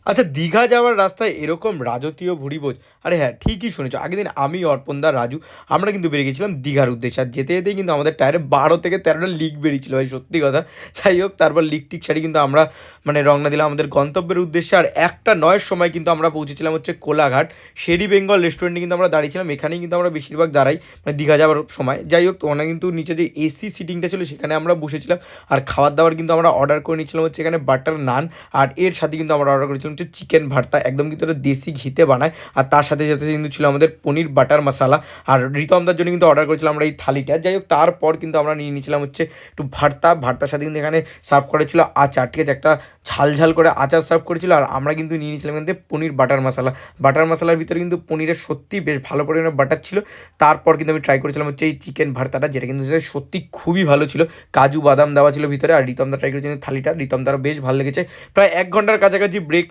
আচ্ছা, দীঘা যাওয়ার রাস্তায় এরকম রাজকীয় ভুরিভোজ? আরে হ্যাঁ, ঠিকই শুনেছো। আগের দিন আমি, অর্পণ দা, রাজু আমরা কিন্তু বেরিয়ে গেছিলাম দীঘার উদ্দেশ্যে। আর যেতে, যেতেই কিন্তু আমাদের টায়ারে ১২ থেকে ১৩টা লিক বেরিয়েছিল ভাই, সত্যি কথা। যাই হোক, তারপর লিক-টিক সারি কিন্তু আমরা মানে রওনা দিলাম আমাদের গন্তব্যের উদ্দেশ্যে। আর ১টা ৯ র সময় কিন্তু আমরা পৌঁছেছিলাম হচ্ছে কোলাঘাট। শেরি বেঙ্গল রেস্টুরেন্টে কিন্তু আমরা দাঁড়িয়েছিলাম। এখানেই কিন্তু আমরা বেশিরভাগ দাঁড়াই মানে দীঘা যাওয়ার সময়। যাই হোক, ওখানে কিন্তু নিচে যে এসি সিটিংটা ছিল সেখানে আমরা বসেছিলাম। আর খাবার-দাবার কিন্তু আমরা অর্ডার করে নিচ্ছিলাম হচ্ছে এখানে বাটার নান। আর এর সাথে কিন্তু আমরা অর্ডার করেছিলাম হচ্ছে চিকেন ভর্তা, একদম কিন্তু ওটা দেশি ঘিতে বানায়। আর তার সাথে সাথে কিন্তু ছিল আমাদের পনির বাটার মশালা। আর রিতমদার জন্য কিন্তু অর্ডার করেছিলাম আমরা এই থালিটা। যাই হোক, তারপর কিন্তু আমরা নিয়ে নিয়েছিলাম হচ্ছে একটু ভর্তা, ভর্তার সাথে কিন্তু এখানে সার্ভ করেছিল আচার, ঠিক আছে? একটা ঝাল ঝাল করে আচার সার্ভ করেছিল। আর আমরা কিন্তু নিয়ে নিয়েছিলাম এখান থেকে পনির বাটার মশালা। বাটার মশালার ভিতরে কিন্তু পনিরের সত্যিই বেশ ভালো পরিমাণে বাটার ছিল। তারপর কিন্তু আমি ট্রাই করেছিলাম হচ্ছে এই চিকেন ভর্তাটা, যেটা কিন্তু সত্যি খুবই ভালো ছিল। কাজু বাদাম দেওয়া ছিল ভিতরে। আর রিতমদা ট্রাই করেছিল থালিটা, রিতমদারও বেশ ভালো লেগেছে। প্রায় ১ ঘন্টার কাছাকাছি ব্রেক